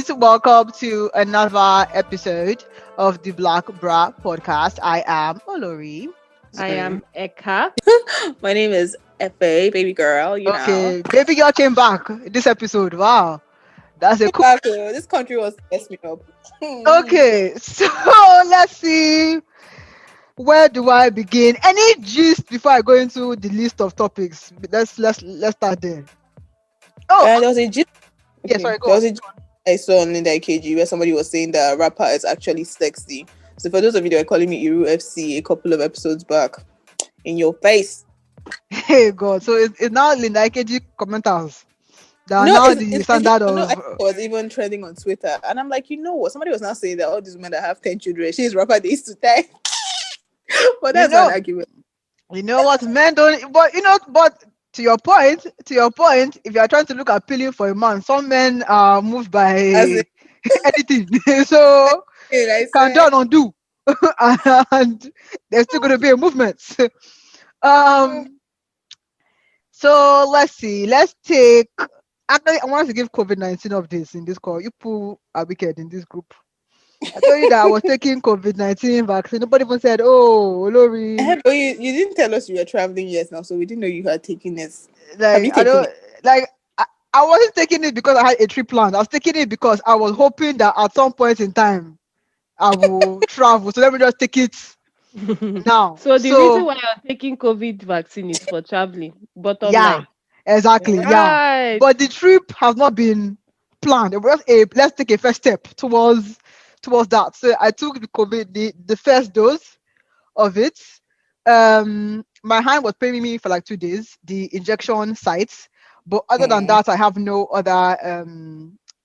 Welcome to another episode of the Black Bra podcast. I am Olori. I am Sorry. Eka. My name is Fa, baby girl, you know. Okay, baby girl came back this episode. Wow, that's a Hey, cool. Paco, this country was messed me up. Okay, so let's see. Where do I begin? Any gist before I go into the list of topics? Let's start there. Oh, There was a gist. yeah. Okay, Sorry, go there on. was a gist I saw on Linda KG where somebody was saying that a rapper is actually sexy. So for those of you that were calling me Iru FC a couple of episodes back, in your face. Hey God, so it's now Linda IKG commenters that are No, now the standard no, I think of. it was even trending on Twitter. And I'm like, you know what? Somebody was now saying that all these women that have 10 children, she's rapper they used to die. But You that's not know, an argument. you know what men don't. But to your point, if you are trying to look appealing for a man, some men are moved by As in, anything, so I can do said, and undo, and there's still going to be a movement. um. So let's see. Let's take. Actually, I want to give COVID-19 updates in this call. You people are wicked in this group. I told you that I was taking COVID-19 vaccine. Nobody even said, "Oh, Lori." but you didn't tell us you were traveling yet now, so we didn't know you had taken it. Have Like you I taken don't it? like. I wasn't taking it because I had a trip planned. I was taking it because I was hoping that at some point in time I will travel. So let me just take it now. So the reason So why you're taking COVID vaccine is for traveling. Bottom yeah, line. exactly. Yeah, Right. but the trip has not been planned. It was a let's take a first step towards that. So I took the first dose of it. My hand was paining me for like 2 days. The injection sites, but other than Mm, that, I have no other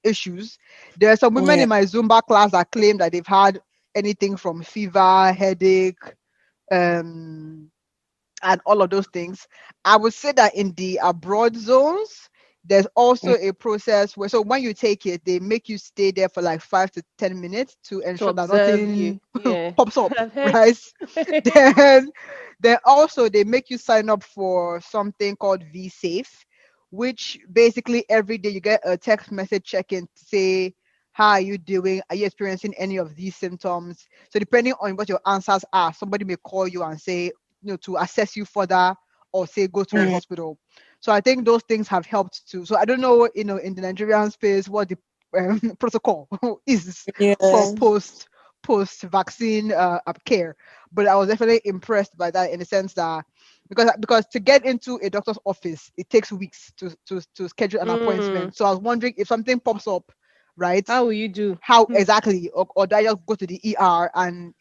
issues. There are some women yeah, in my Zumba class that claim that they've had anything from fever, headache, um and all of those things. I would say that in the abroad zones, there's also mm, a process where, so when you take it, they make you stay there for like 5 to 10 minutes to To ensure that observe you. nothing Yeah. pops up, I've heard. right? Then, then also they make you sign up for something called V-Safe, which basically every day you get a text message check-in to say, how are you doing? Are you experiencing any of these symptoms? So depending on what your answers are, somebody may call you and say, to assess you further or say go to a mm, hospital. So I think those things have helped too. So I don't know, in the Nigerian space, what the protocol is for yeah. post vaccine care, but I was definitely impressed by that in the sense that because to get into a doctor's office, it takes weeks to schedule an Mm. appointment. So I was wondering if something pops up, right? How will you do? How exactly, or do I just go to the ER and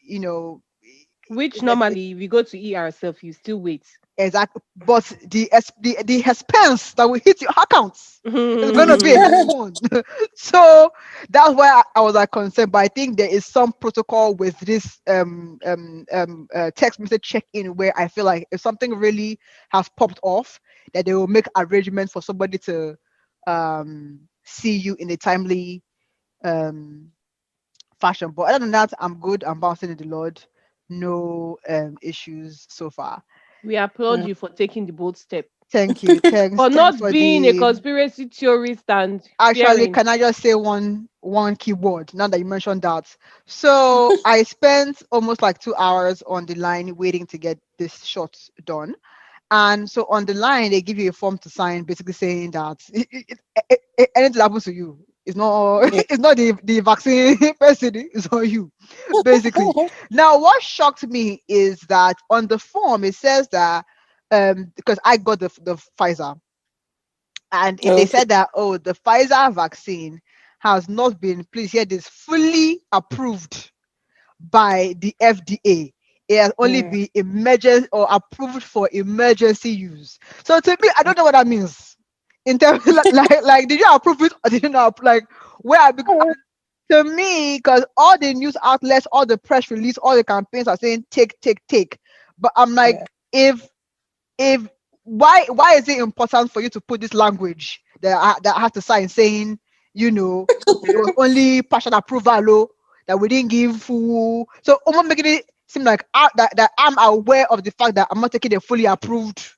Which there's normally if you go to ER self, you still wait. exactly, but the expense that will hit your accounts is gonna be a Mm. huge one. So that's why I was like concerned. But I think there is some protocol with this text message check-in where I feel like if something really has popped off, that they will make arrangements for somebody to see you in a timely um fashion. But other than that, I'm good. I'm bouncing in the Lord. No issues so far. We applaud Mm. you for taking the bold step. Thank you. Thanks. For Thanks not for being a the. conspiracy theorist and Actually, fearing. can I just say one keyword now that you mentioned that? So I spent almost like 2 hours on the line waiting to get this shot done. And so on the line, they give you a form to sign, basically saying that anything happens to you, it's not Yeah. it's not the vaccine person, it's on you, basically. Now, what shocked me is that on the form it says that because I got the Pfizer, and they Okay. said that, oh, the Pfizer vaccine has not been, please hear this, fully approved by the FDA. It has only Mm. been emergency or approved for emergency use. So to me, I don't know what that means. In terms like did you approve it or did you not? Like where I to me, because all the news outlets, all the press release, all the campaigns are saying take, take, take. But I'm like, Yeah. if why is it important for you to put this language that I have to sign saying, it was only partial approval, that we didn't give full, so almost making it seem like that I'm aware of the fact that I'm not taking a fully approved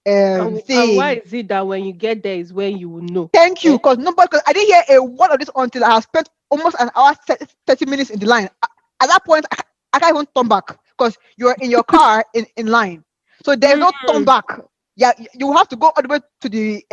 And why thing. is it that when you get there is when you will know? Thank you, Eh? because nobody, because I didn't hear a word of this until I had spent almost an hour, 30 minutes in the line. At that point, I can't even turn back because you're in your car in line. So there's no turn Mm, back. Yeah, you have to go all the way to the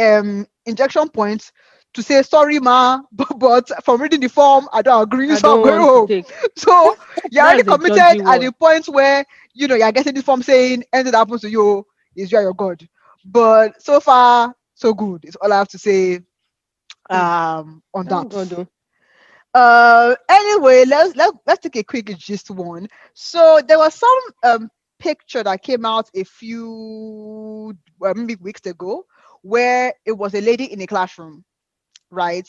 injection point to say sorry, ma, but from reading the form, I don't agree, I so I'm don't going want to home. take. So you're already That's a committed dodgy at the one. point where you're getting this form saying anything that happens to you is you are your God. But so far, so good. It's all I have to say Hmm. on Thank that. God. Oh. Anyway, let's take a quick gist one. So there was some picture that came out a few maybe weeks ago where it was a lady in a classroom, right?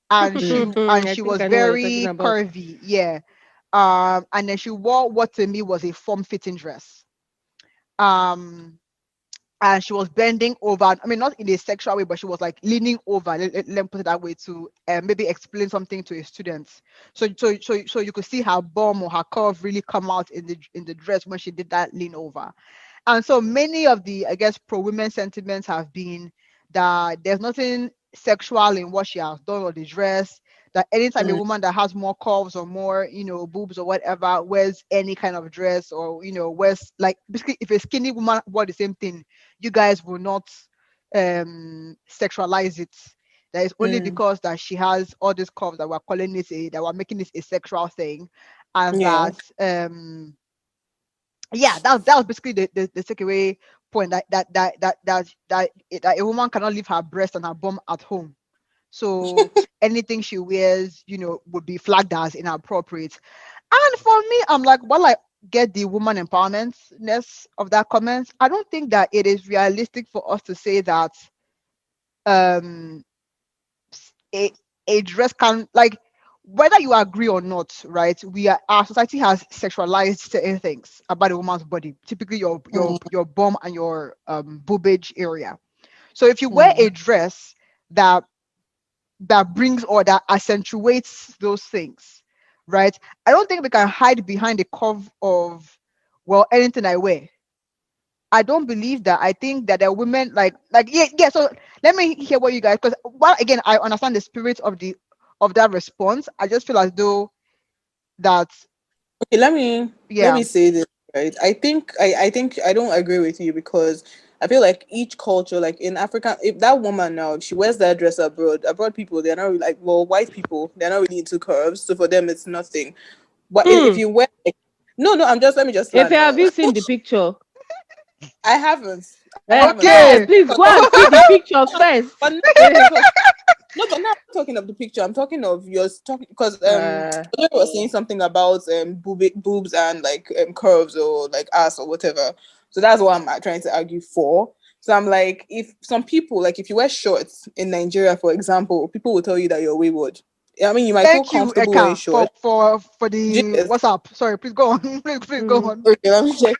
And she Mm. and I she think was I know what you're talking very about. curvy, yeah. And then she wore what to me was a form-fitting dress. Um and she was bending over. I mean, not in a sexual way, but she was like leaning over. Let me put it that way to maybe explain something to a student. So you could see her bum or her curve really come out in the dress when she did that lean over. And so many of the, I guess, pro women sentiments have been that there's nothing sexual in what she has done or the dress. That anytime a Mm. woman that has more curves or more, boobs or whatever, wears any kind of dress or, wears like basically if a skinny woman wore the same thing, you guys will not sexualize it. That is only Mm. because that she has all these curves that we're calling this that we're making this a sexual thing, and Yeah. that yeah, that was basically the takeaway point that a woman cannot leave her breast and her bum at home. So anything she wears, would be flagged as inappropriate. And for me, I'm like, while I get the woman empowermentness of that comment, I don't think that it is realistic for us to say that um a, a dress can, like, whether you agree or not, right? Our society has sexualized certain things about a woman's body, typically Mm. your bum and your boobage area. So if you wear Mm. a dress that brings or that accentuates those things, right? I don't think we can hide behind the curve of, well, anything I wear. I don't believe that. I think that there are women like yeah. So let me hear what you guys, because while again I understand the spirit of that response, I just feel as though that Okay, let me yeah. say this, right. I think I don't agree with you because I feel like each culture, like in Africa, if that woman now, if she wears that dress abroad people, they're not really like, well, white people, they're not really into curves, so for them it's nothing. But if Hmm. you wear like, no, I'm just let me just If land you have now. you seen the picture? I haven't. I haven't. But Okay, Okay. please go and see the picture first. but now no, but now I'm not talking of the picture. I'm talking of yours talking because uh, Odoye was saying something about boobs and like curves or like ass or whatever. So that's what I'm trying to argue for. So I'm like, if some people, like if you wear shorts in Nigeria, for example, people will tell you that you're wayward. I mean, you might feel Thank you, comfortable wearing Eka, shorts. for the Yes. WhatsApp. Sorry, please go on. Please go mm, on. Okay, let me check.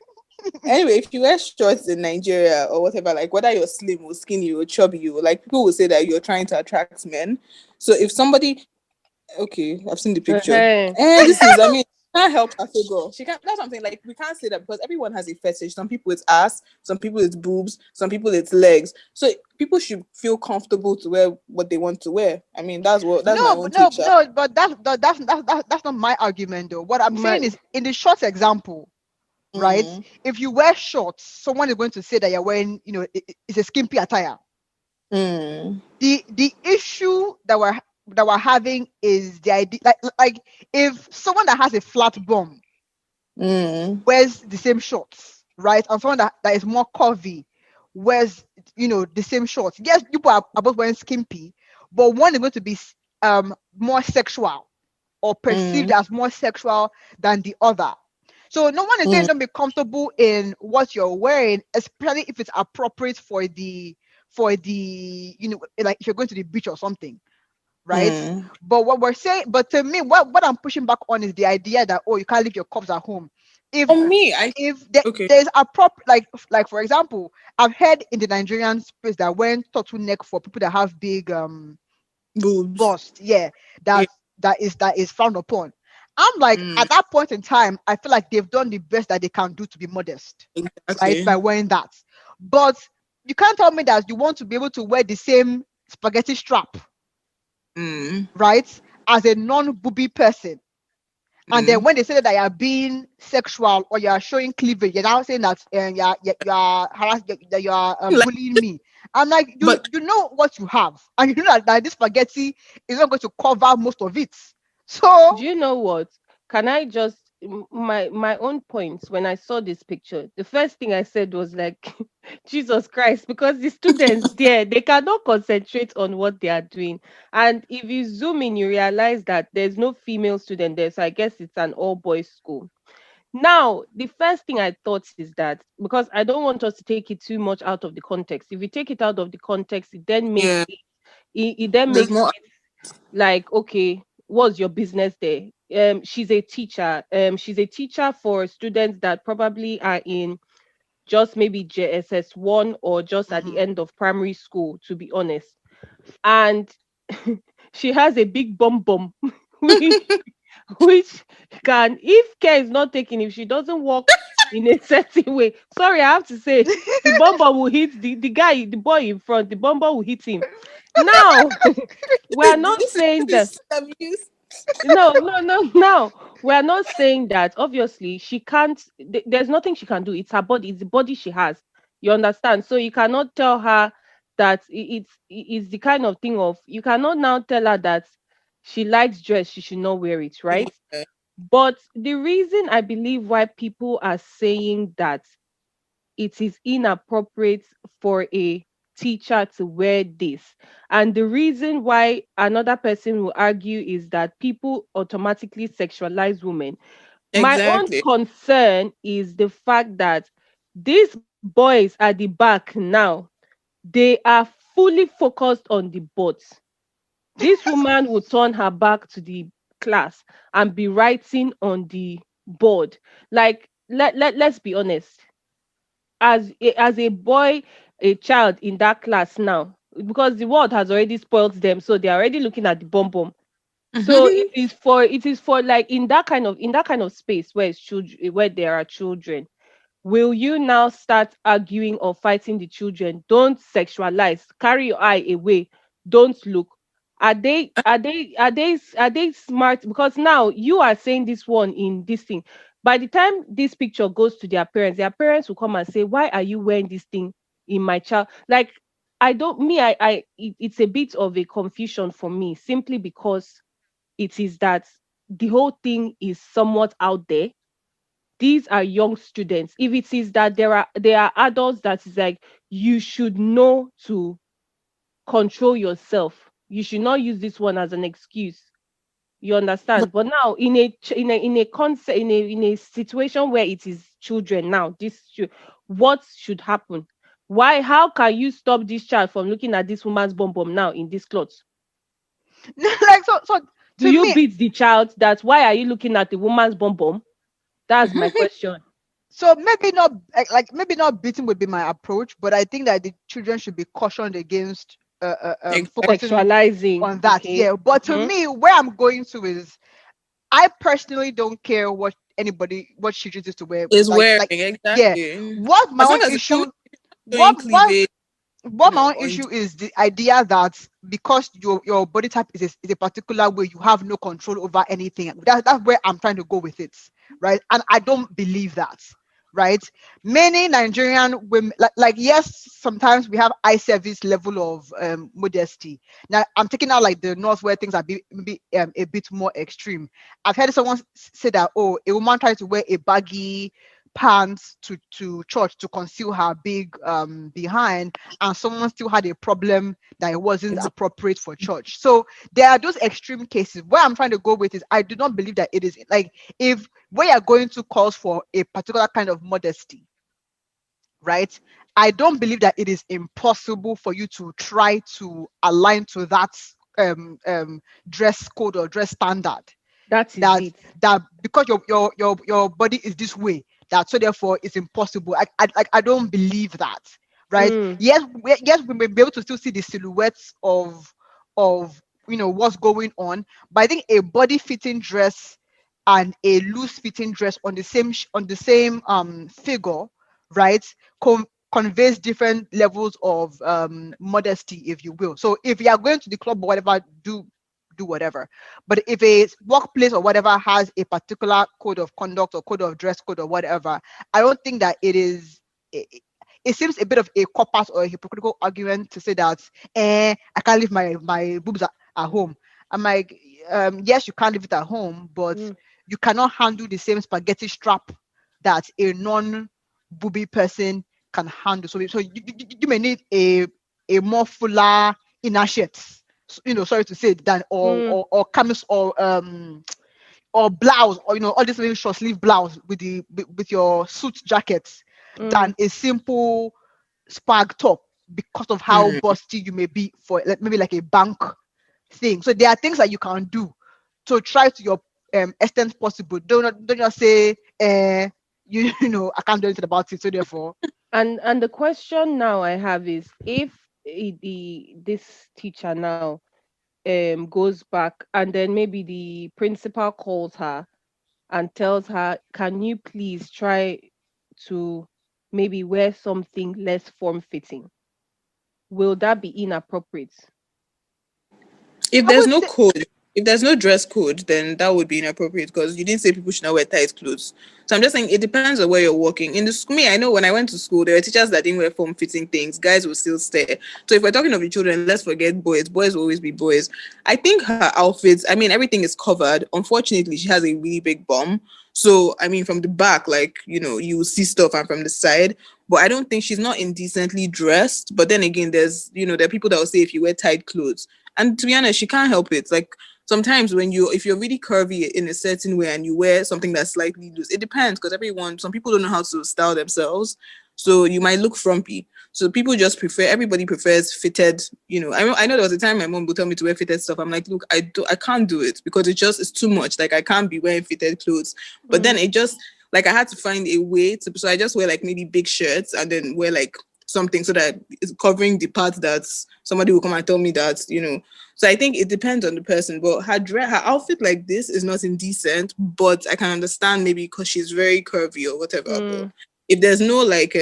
Anyway, if you wear shorts in Nigeria or whatever, like whether you're slim or skinny or chubby, or like people will say that you're trying to attract men. So if somebody, okay, I've seen the picture, uh-huh. and this is, I mean, can't help a girl. She can't. That's something like we can't say that because everyone has a fetish. Some people it's ass, some people it's boobs, some people it's legs. So people should feel comfortable to wear what they want to wear. I mean, that's my No, own but no, take, Sha. no, but that's not my argument though. What I'm My saying is in the shorts example, right? Mm, If you wear shorts, someone is going to say that you're wearing, it's a skimpy attire. mm, The issue that we're having is the idea, like if someone that has a flat bum mm, wears the same shorts, right, and someone that is more curvy wears, the same shorts. Yes, people are both wearing skimpy, but one is going to be more sexual or perceived mm, as more sexual than the other. So no one is saying mm, don't be comfortable in what you're wearing, especially if it's appropriate for the like if you're going to the beach or something, right? mm. But what we're saying, but to me, what I'm pushing back on is the idea that, oh, you can't leave your cups at home. If For me, I okay. there's a prop, like for example, I've heard in the Nigerian space that when turtleneck for people that have big Boobs. bust, yeah, Yeah. that is frowned upon. I'm like, Mm, at that point in time, I feel like they've done the best that they can do to be modest, right, exactly. by wearing that. But you can't tell me that you want to be able to wear the same spaghetti strap, Mm. right, as a non-booby person. And then Mm. when they say that you are being sexual or you are showing cleavage, you're now saying that you are that you are Like, bullying me. I'm like, but you know what you have, and you know that this spaghetti is not going to cover most of it. So Do you know what? Can I just my own points when I saw this picture? The first thing I said was like, Jesus Christ, because the students there they cannot concentrate on what they are doing. And if you zoom in, you realize that there's no female student there. So I guess it's an all boys school. Now, the first thing I thought is that because I don't want us to take it too much out of the context. If we take it out of the context, it then makes yeah, it then there's makes more. like, okay, what's your business there? She's a teacher for students that probably are in just maybe JSS1 or just at the mhm. end of primary school, to be honest. And she has a big bum which which can, if care is not taken, if she doesn't walk in a certain way, sorry, I have to say, the bumper will hit the guy, the boy in front, the bumper will hit him. Now, we are Did not you say saying this that. is abuse? No. We're not saying that. Obviously, she can't. There's nothing she can do. It's her body. It's the body she has. You understand? So you cannot tell her that it's the kind of thing of, you cannot now tell her that she likes dress, she should not wear it, right? Yeah, But the reason I believe why people are saying that it is inappropriate for a teacher to wear this. And the reason why another person will argue is that people automatically sexualize women. My own exactly. concern is the fact that these boys at the back now, they are fully focused on the board. This woman will turn her back to the class and be writing on the board. Like, let's be honest, as a boy, a child in that class now, because the world has already spoiled them, so they're already looking at the bomb bomb. So it is for like in that kind of space where it's children, where there are children, will you now start arguing or fighting the children? Don't sexualize, carry your eye away, don't look. Are they smart? Because now you are saying this one in this thing. By the time this picture goes to their parents will come and say, why are you wearing this thing in my child? Like, I don't me I it's a bit of a confusion for me, simply because it is that the whole thing is somewhat out there. These are young students. If it is that there are adults that is like, you should know to control yourself, you should not use this one as an excuse. You But understand? But now in a concept, in a situation where it is children now, what should happen? Why? How can you stop this child from looking at this woman's bum bum now in this clothes? Like so Do to you me, beat the child? That's why are you looking at the woman's bum bum? That's my question. so maybe not maybe not beating would be my approach, but I think that the children should be cautioned against exactly. focusing Sexualizing, on that. okay. Yeah, but to Mm-hmm. me, where I'm going to is, I personally don't care what she chooses to wear. Is wearing Yeah, exactly. what my As own long as it's coming issue, showing what what cleavage, what my own or issue is the idea that because your body type is a particular way, you have no control over anything. That's where I'm trying to go with it, right? And I don't believe that, right? Many Nigerian women, yes, sometimes we have eye service level of modesty. Now I'm taking out like the north where things are maybe a bit more extreme. I've heard someone say that, oh, a woman tried to wear a baggy pants to church to conceal her big behind, and someone still had a problem that it wasn't exactly. appropriate for church. So there are those extreme cases. Where I'm trying to go with is, I do not believe that it is like, if we are going to calls for a particular kind of modesty, right? I don't believe that it is impossible for you to try to align to that dress code or dress standard, That is that it. because your body is this way, that so therefore it's impossible. I don't believe that, right? Mm. Yes, we may be able to still see the silhouettes of what's going on, but I think a body fitting dress and a loose fitting dress on the same figure, right, conveys different levels of modesty, if you will. So if you are going to the club or whatever, do whatever. But if a workplace or whatever has a particular code of conduct or code of dress code or whatever, I don't think that it seems a bit of a cop out or a hypocritical argument to say that I can't leave my boobs at home. I'm like, yes, you can't leave it at home, but Mm. you cannot handle the same spaghetti strap that a non-booby person can handle. So you may need a more fuller inner shirt, sorry to say, than Mm. or camis or blouse, or all this little short sleeve blouse with your suit jackets, than Mm. a simple spag top, because of how Hmm. busty you may be for maybe like a bank thing. So there are things that you can do to try to your extent possible. Don't just say I can't do anything about it, so therefore. And the question now I have is, if this teacher now goes back, and then maybe the principal calls her and tells her, can you please try to maybe wear something less form fitting, will that be inappropriate? If I there's would no say code, if there's no dress code, then that would be inappropriate because you didn't say people should not wear tight clothes. So I'm just saying it depends on where you're working. In the school, me, I know when I went to school, there were teachers that didn't wear form fitting things. Guys will still stare. So if we're talking of the children, let's forget boys. Boys will always be boys. I think her outfits, I mean, everything is covered. Unfortunately, she has a really big bum. So I mean, from the back, like you will see stuff, and from the side. But I don't think she's not indecently dressed. But then again, there are people that will say if you wear tight clothes, and to be honest, she can't help it. Like sometimes if you're really curvy in a certain way and you wear something that's slightly loose, it depends because some people don't know how to style themselves. So you might look frumpy. So everybody prefers fitted, I know there was a time my mom would tell me to wear fitted stuff. I'm like, look, I can't do it because it's too much. Like I can't be wearing fitted clothes. But then Mm. it just, like I had to find a way so I just wear like maybe big shirts and then wear like something so that it's covering the part that somebody will come and tell me that. So I think it depends on the person. But her outfit like this is not indecent, but I can understand maybe because she's very curvy or whatever. But Mm. if there's no like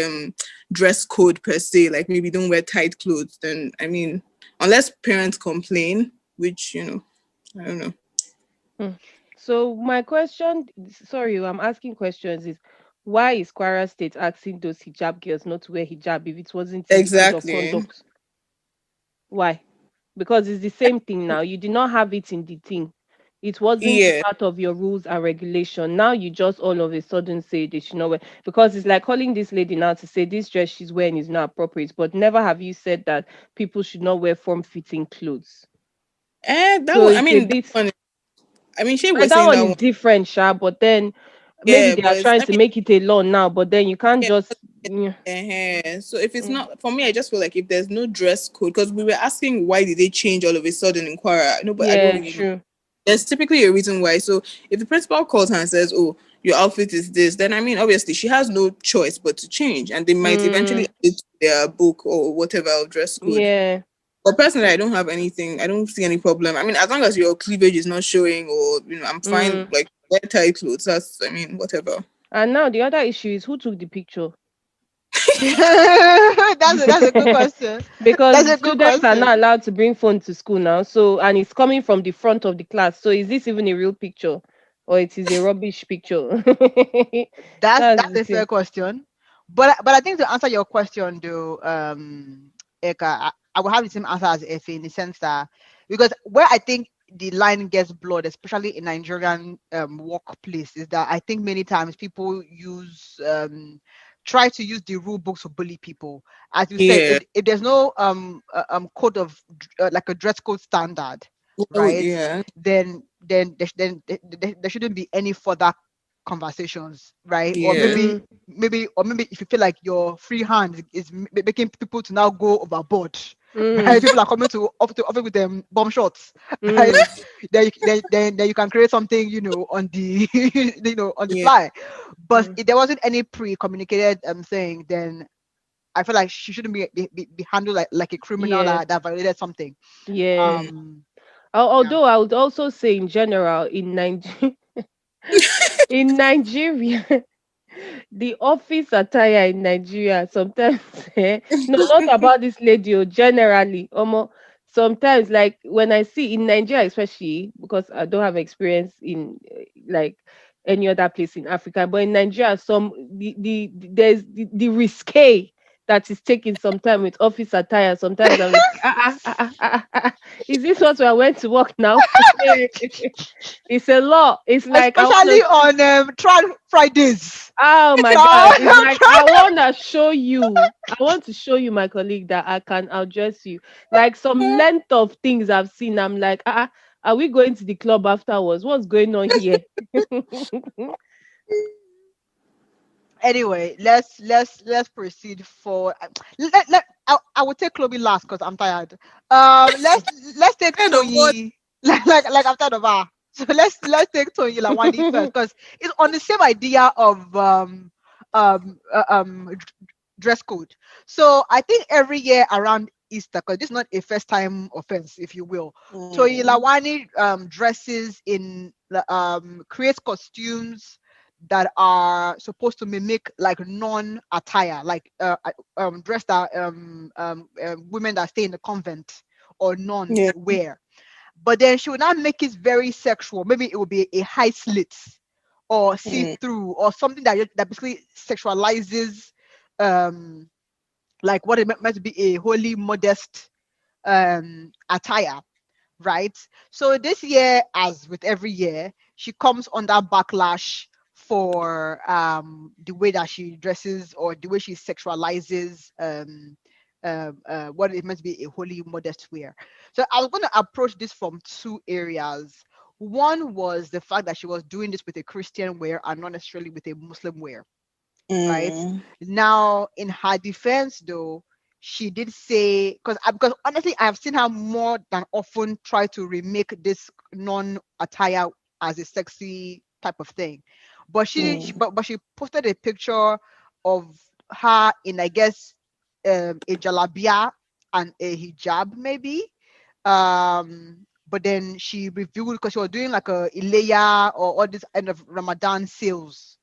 dress code per se, like maybe don't wear tight clothes, then I mean, unless parents complain, which I don't know. Mm. So my question, sorry, I'm asking questions, is why is Kwara State asking those hijab girls not to wear hijab if it wasn't in the code of Exactly. conduct? Why? Because it's the same thing now. You did not have it in the thing. It wasn't Yeah. part of your rules and regulation. Now you just all of a sudden say they should not wear, because it's like calling this lady now to say this dress she's wearing is not appropriate. But never have you said that people should not wear form fitting clothes. That So one. I it's a mean, that bit, one. I mean, she well, was that saying one that is one. different, Sha, but then maybe Yeah, they but are trying I to mean, make it a law now, but then you can't yeah. just yeah. So if it's Mm. not for me, I just feel like if there's no dress code, because we were asking why did they change all of a sudden in Quara. No, but I don't Yeah, really know. true. There's typically a reason why. So if the principal calls her and says, "Oh, your outfit is this," then I mean, obviously she has no choice but to change, and they might eventually Mm, add it to their book or whatever of dress code. yeah. But personally, I don't have anything. I don't see any problem. I mean, as long as your cleavage is not showing, or I'm fine. Mm. Like wear tight clothes. I mean, whatever. And now the other issue is who took the picture. that's a good question. That's Because a good students are question. not allowed to bring phone to school now. So, and it's coming from the front of the class. So is this even a real picture, or it is a rubbish picture? That's That's the a fair thing. question. But I think to answer your question though, Eka, I will have the same answer as Effie, in the sense that, because where I think the line gets blurred, especially in Nigerian workplace, is that I think many times people try to use the rule books to bully people. As you said, Yeah. if there's no code of like a dress code standard, right? Yeah. Then there shouldn't be any further conversations, right? Or Yeah. Mm, maybe if you feel like your free hand is making people to now go overboard, right? mm, People are coming to offer with them bomb shots, right? mm, Then you can create something, on the on the Yeah. fly. But mm. if there wasn't any pre-communicated thing, then I feel like she shouldn't be handled like a criminal Yeah, that violated something. yeah. Mm. Um, yeah. Although I would also say in general in Nigeria, in Nigeria. The office attire in Nigeria sometimes, no, not about this lady, generally, sometimes, like when I see in Nigeria, especially because I don't have experience in like any other place in Africa, but in Nigeria, there's the risque that is taken sometimes with office attire. Sometimes I'm like, is this what we went to work now? It's a law. It's like I want Especially to. on trial Fridays. Oh my God. It's Uh, like I want to show you. I want to show you, my colleague, that I can outdress you. Like some length of things I've seen. I'm like, are we going to the club afterwards? What's going on here? Anyway, let's proceed for. I will take Chloe last because I'm tired. Let's take Kind of what? Toyi. Like I'm tired of her. So let's take Toyin Lawani first because it's on the same idea of dress code. So I think every year around Easter, because this is not a first time offense, if you will. Toyin Mm, Lawani dresses in creates costumes that are supposed to mimic like non-attire, like dress that women that stay in the convent or nuns yeah. wear. But then she would not make it very sexual. Maybe it would be a high slit or Mm, see-through or something that basically sexualizes um like what it meant to be a holy modest attire, right? So this year, as with every year, she comes under backlash for the way that she dresses or the way she sexualizes what it meant to be a holy modest wear. So I was going to approach this from two areas. One was the fact that she was doing this with a Christian wear and not necessarily with a Muslim wear, right? mm, Now, in her defense, though, she did say because honestly, I have seen her more than often try to remake this non-attire as a sexy type of thing, but mm, but she posted a picture of her in, I guess, a jalabia and a hijab maybe, but then she revealed because she was doing like a Ileya or all this end of Ramadan sales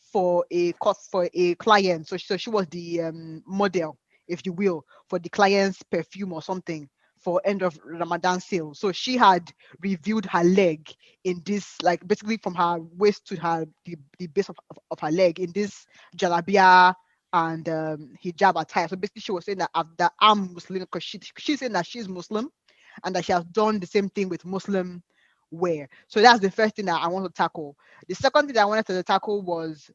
for a cost for a client. So she was the model, if you will, for the client's perfume or something for end of Ramadan sale. So she had revealed her leg in this, like basically from her waist to her the base of her leg in this jalabia and hijab attire. So basically she was saying that I'm Muslim because she's saying that she's Muslim and that she has done the same thing with Muslim wear. So that's the first thing that I want to tackle. The second thing that I wanted to tackle was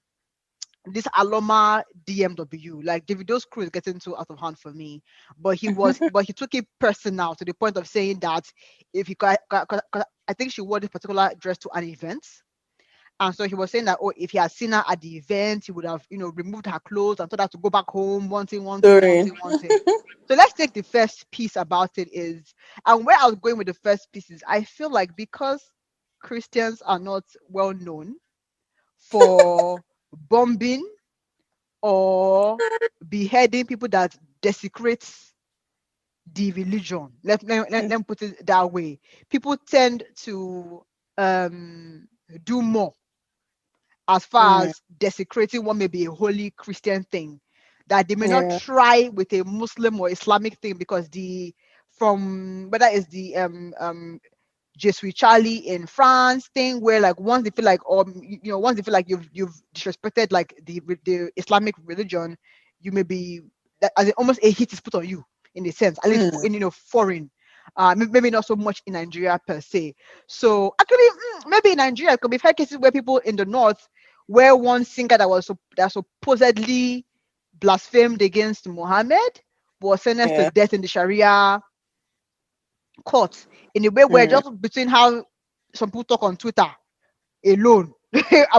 this Aloma DMW. Like Davido's crew is getting too out of hand for me. But he took it personal to the point of saying that if he got, 'cause I think she wore this particular dress to an event. And so he was saying that, oh, if he had seen her at the event, he would have, removed her clothes and told her to go back home, wanting, wanting, sorry. wanting, wanting. So let's take the first piece about it is, and where I was going with the first piece is, I feel like because Christians are not well known for bombing or beheading people that desecrates the religion. Let me put it that way. People tend to do more as far Mm, as desecrating what may be a holy Christian thing that they may not yeah. try with a Muslim or Islamic thing because from whether it's the Je suis Charlie in France thing where like once they feel like or once they feel like you've disrespected like the Islamic religion, you may be that as in almost a hit is put on you in a sense, at least Mm, in foreign. Maybe not so much in Nigeria per se. So actually, maybe in Nigeria, it could be fair cases where people in the north, where one singer that supposedly blasphemed against Muhammad was sentenced to yeah. death in the Sharia court in a way where Mm, just between how some people talk on Twitter alone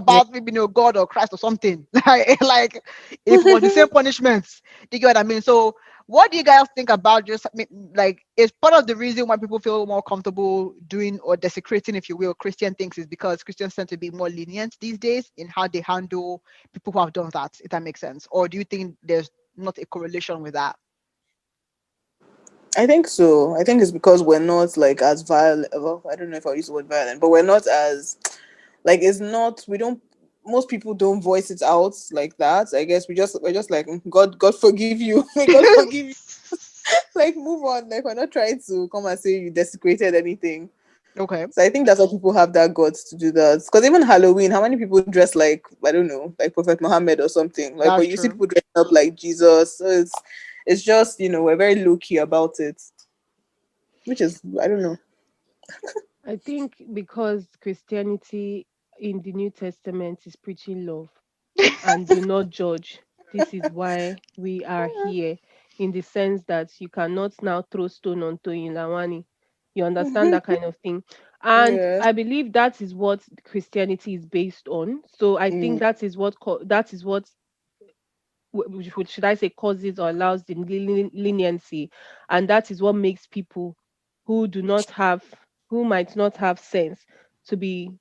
yeah. about maybe God or Christ or something like if it was the same punishments, do you get what I mean? So what do you guys think about just like is part of the reason why people feel more comfortable doing or desecrating, if you will, Christian things is because Christians tend to be more lenient these days in how they handle people who have done that, if that makes sense? Or do you think there's not a correlation with that? I think so. I think it's because we're not like as violent. Well, I don't know if I'll use the word violent, but we're not as like it's not. We don't. most people don't voice it out like that. I guess we're just like, God forgive you. May God forgive you. Like, move on. Like, we're not trying to come and say you desecrated anything. Okay, So I think that's why people have that guts to do that. Because even Halloween, how many people dress like, I don't know, like Prophet Muhammad or something? Like, or that's you see true. people dressing up like Jesus. So it's just, we're very low key about it, which is, I don't know. I think because Christianity in the New Testament is preaching love and do not judge. This is why we are here, in the sense that you cannot now throw stone on Toyin Lawani. You understand that kind of thing. And Yeah. I believe that is what Christianity is based on. So I think Mm, that is what should I say causes or allows the leniency, and that is what makes people who do not have who might not have sense to be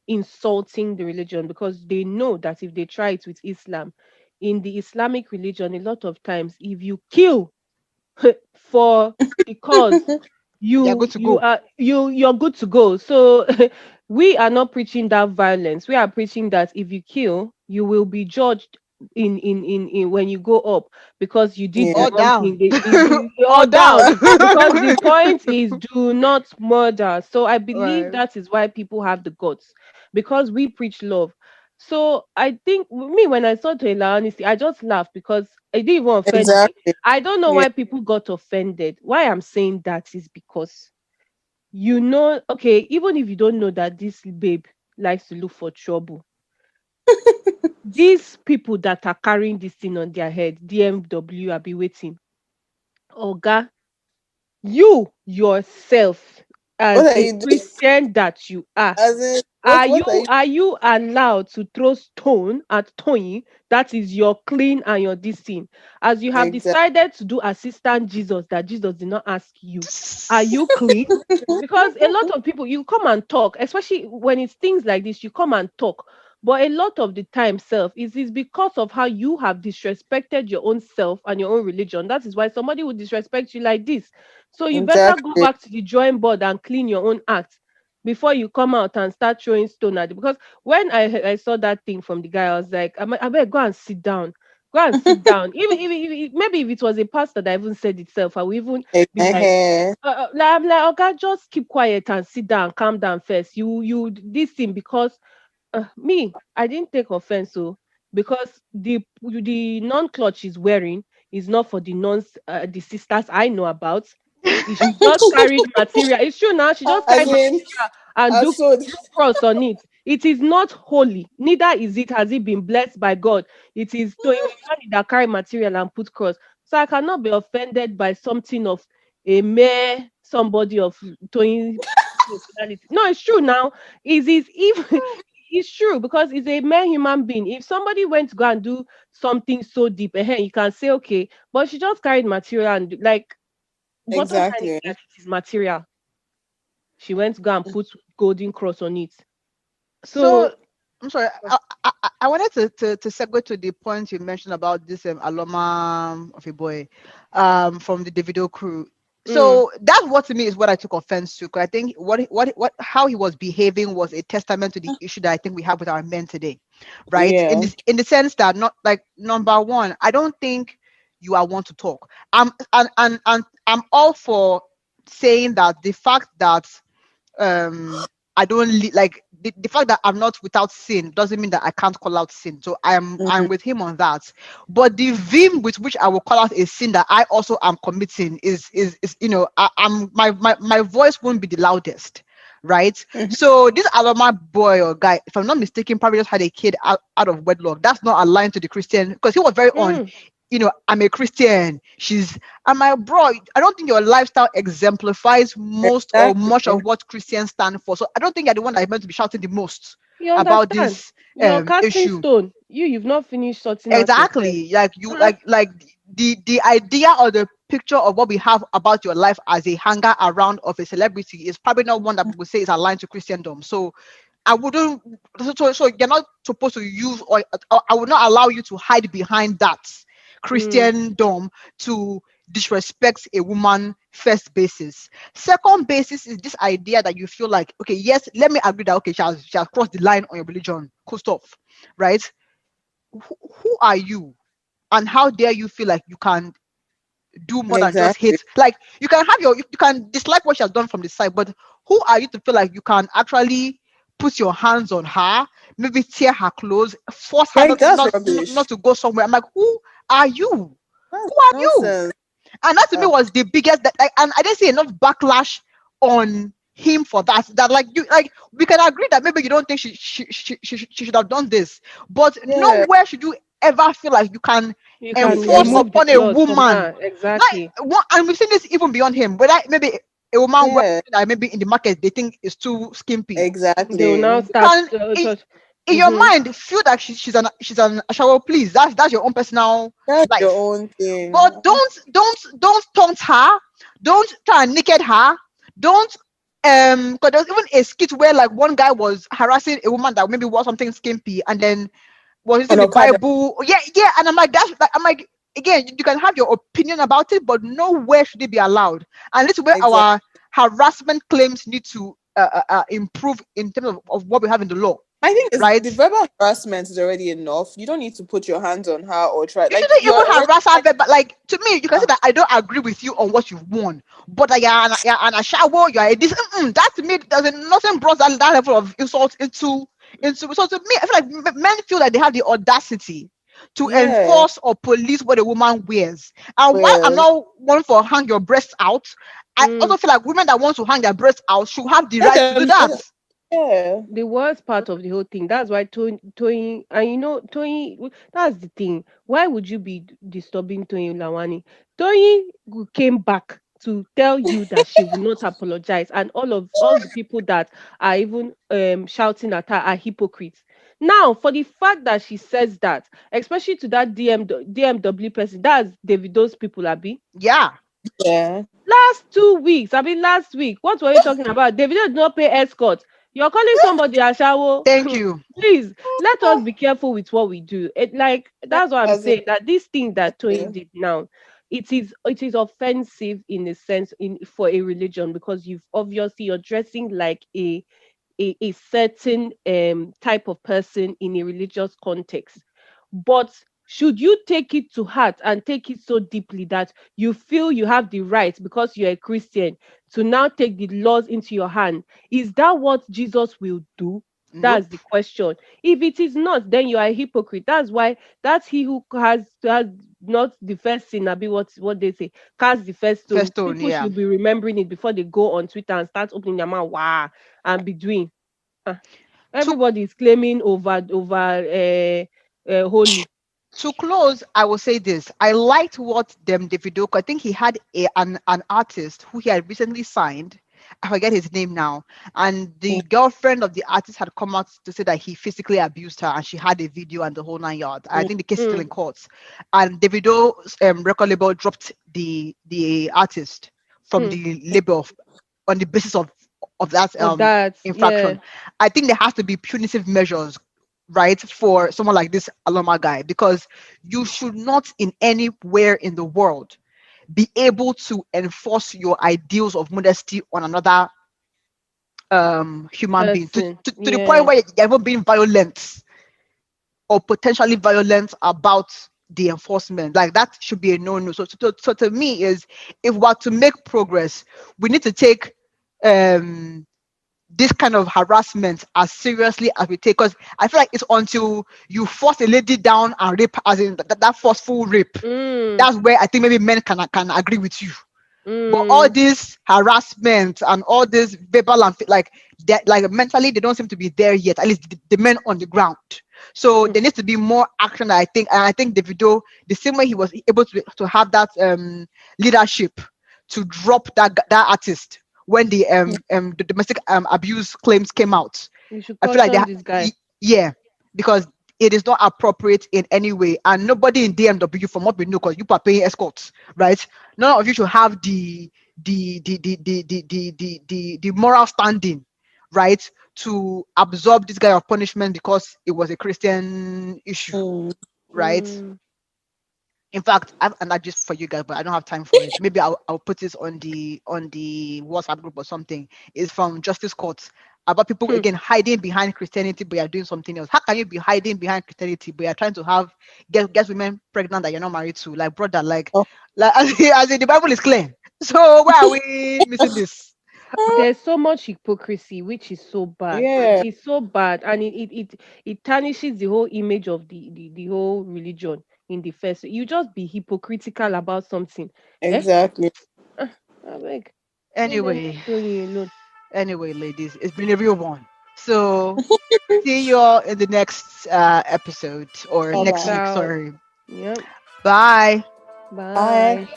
insulting the religion, because they know that if they try it with Islam, in the Islamic religion, a lot of times if you kill for the cause, You're good to go. you're good to go. So we are not preaching that violence. We are preaching that if you kill, you will be judged in when you go up, because you did the yeah. Or wrong down. thing. They Or or down. down, because the point is do not murder. So I believe Right. that is why people have the guts, because we preach love. So I think me, when I saw Taylor, honestly, I just laughed because it didn't even offend me. Exactly. I don't know Yeah. why people got offended. Why I'm saying that is because, okay, even if you don't know that this babe likes to look for trouble, these people that are carrying this thing on their head, DMW, I'll be waiting. Oga, you yourself, What as are a you doing? Christian that you As in, are what are you are you allowed to throw stone at Tony? That is your clean and your this thing. As you have exactly? decided to do assistant Jesus that Jesus did not ask you, are you clean? Because a lot of people, you come and talk, especially when it's things like this, you come and talk. But a lot of the time, self is because of how you have disrespected your own self and your own religion. That is why somebody would disrespect you like this. So you better go Exactly. back to the drawing board and clean your own act before you come out and start throwing stone at it. Because when I saw that thing from the guy, I was like, I better go and sit down. Go and sit down. Maybe if it was a pastor that even said itself, I would even be like, Uh-huh. I'm like, okay, just keep quiet and sit down, calm down first. You this thing, because me, I didn't take offense, so because the non-clutch she's wearing is not for the nuns, the sisters I know about. She just carried material. It's true now. She just As carried in, material and as so drew cross on it. It is not holy. Neither is it has it been blessed by God. It is to anyone that carry material and put cross. So I cannot be offended by something of a mere somebody of doing personality. No, it's true now. Is if it's true, because it's a mere human being. If somebody went to go and do something so deep, you can say okay, but she just carried material and like bottom line is exactly. that it is material. She went to go and put golden cross on it. So So I'm sorry. I wanted to segue to the point you mentioned about this Aloma of a boy from the Davido crew. mm, So that's what to me is what I took offense to, because I think what how he was behaving was a testament to the issue that I think we have with our men today, right? Yeah. In the sense that, not like, number one, I don't think you are one to talk. And I'm all for saying that the fact that I don't like the fact that I'm not without sin doesn't mean that I can't call out sin. So I'm Mhm. with him on that. But the vim with which I will call out a sin that I also am committing is I'm my voice won't be the loudest. Right. Mhm. So this Alama boy or guy, if I'm not mistaken, probably just had a kid out of wedlock. That's not aligned to the Christian, because he was very on, mm, I'm a Christian. I'm like, bro, I don't think your lifestyle exemplifies most or much Exactly. of what Christians stand for. So I don't think you're the one that is meant to be shouting the most you about understand? this You're casting issue. stone. You've not finished sorting out yourself. Exactly. Like you Uh-uh. like the idea or the picture of what we have about your life as a hanger around of a celebrity is probably not one that we would say is aligned to Christendom. So I wouldn't. So you're not supposed to use, or I would not allow you to hide behind that Mm, Christendom to disrespects a woman first basis. Second basis is this idea that you feel like, okay, yes, let me agree that okay, she has crossed the line on your religion, cool stuff, right? Who are you, and how dare you feel like you can do more than just Exactly. hate? Like you can have you can dislike what she has done from the side, but who are you to feel like you can actually put your hands on her, maybe tear her clothes, force her Like not that's not not, rubbish. not to go somewhere? I'm like, who are you? That's Who are you? nonsense. And that to me Uh, was the biggest that, like, and I didn't see enough backlash on him for that. That like you like we can agree that maybe you don't think she should have done this, but yeah, nowhere should you ever feel like you can You can enforce enforce it. remove the upon a clothes from woman. her. Exactly. Like one, and we've seen this even beyond him. Whether maybe a woman wears Yeah, something that maybe in the market they think is too skimpy, They will now exactly. you start can in your mm-hmm. mind feel that she's an ashawo. Please, that's your own personal That's your life. own thing. But don't taunt her. Don't try and naked her. Don't because there was even a skit where like one guy was harassing a woman that maybe wore something skimpy and then was On using the Okada. Bible. Yeah, yeah. And I'm like, that's like I'm like again, you can have your opinion about it, but nowhere should it be allowed. And this is where Exactly. our harassment claims need to improve in terms of what we have in the law, I think it's, right? the verbal harassment is already enough. You don't need to put your hands on her or try. You Like shouldn't you're even already harass her, like, but like to me, you can say ah, that I don't agree with you on what you've won, but you're an a shower, you're a this. That to me doesn't nothing brought that level of insult into. So to me, I feel like men feel like they have the audacity to yeah. enforce or police what a woman wears. And while I'm Well, not one for hang your breasts out, I Mm. also feel like women that want to hang their breasts out should have the let right to do them. that. Yeah. The worst part of the whole thing. That's why Toyin, and Toyin. That's the thing. Why would you be disturbing Toyin Lawani? Toyin came back to tell you that she will not apologize, and all the people that are even shouting at her are hypocrites. Now, for the fact that she says that, especially to that DMW person, that's Davido's people, Abi. Yeah, Yeah. Last 2 weeks, I mean last week, what were you talking about? Davido did not pay escort. You're calling somebody Ashawo. thank you. Please let us be careful with what we do. Like that's what I'm That's saying. That this thing that Toyin exactly. did now, it is offensive in a sense in for a religion, because you're dressing like a certain type of person in a religious context. But should you take it to heart and take it so deeply that you feel you have the right, because you're a Christian, to now take the laws into your hand? Is that what Jesus will do? That's Nope. the question. If it is not, then you are a hypocrite. That's why that's he who has not the first sin, be what they say, cast the first stone. First tone, People yeah. should be remembering it before they go on Twitter and start opening their mouth, wow, and be doing. Ah, To everybody is claiming over holy. to close, I will say this. I liked what Dem Davido. I think he had an artist who he had recently signed. I forget his name now. And the girlfriend of the artist had come out to say that he physically abused her, and she had a video and the whole 9 yards. I think the case is still in Mm, courts. And Davido's record label dropped the artist from hmm. the label on the basis of that Of that, yeah. infraction. I think there has to be punitive measures, right, for someone like this Aloma guy, because you should not in anywhere in the world be able to enforce your ideals of modesty on another human being Person, to the point yeah. where you're even being violent or potentially violent about the enforcement. Like that should be a no-no. So to me is, if we're to make progress, we need to take um this kind of harassment as seriously as we take, because I feel like it's until you force a lady down and rape, as in that forceful rape, Mm, that's where I think maybe men can agree with you. But all mm, this harassment and all this verbal and like that, like mentally they don't seem to be there yet, at least the men on the ground. So mm, there needs to be more action, I think. And I think the video, the same way he was able to have that leadership to drop that artist when the domestic abuse claims came out. you should I feel like caution this guy. yeah, because it is not appropriate in any way, and nobody in DMW, from what we know, because you are paying escorts, right? None of you should have the moral standing, right, to absorb this guy of punishment because it was a Christian issue, Mm. right? Mm. In fact, I have an idea for you guys, but I don't have time for it. Maybe I'll put this on the WhatsApp group or something. It's from Justice Court about people Hmm. again hiding behind Christianity, but you're doing something else. How can you be hiding behind Christianity, but you're trying to have get women pregnant that you're not married to? Like brother, Oh. like as in the Bible is clear. So why are we missing this? There's so much hypocrisy, which is so bad. Yeah, It's so bad, and it tarnishes the whole image of the whole religion in the first. You just be hypocritical about something. Eh? exactly. Ah, abeg, let them Anyway, keep throwing you alone. ladies, it's been a real one. So see you all in the next episode or Bye next Peace bye. week. out. Sorry. Yep. Bye. Bye. Bye.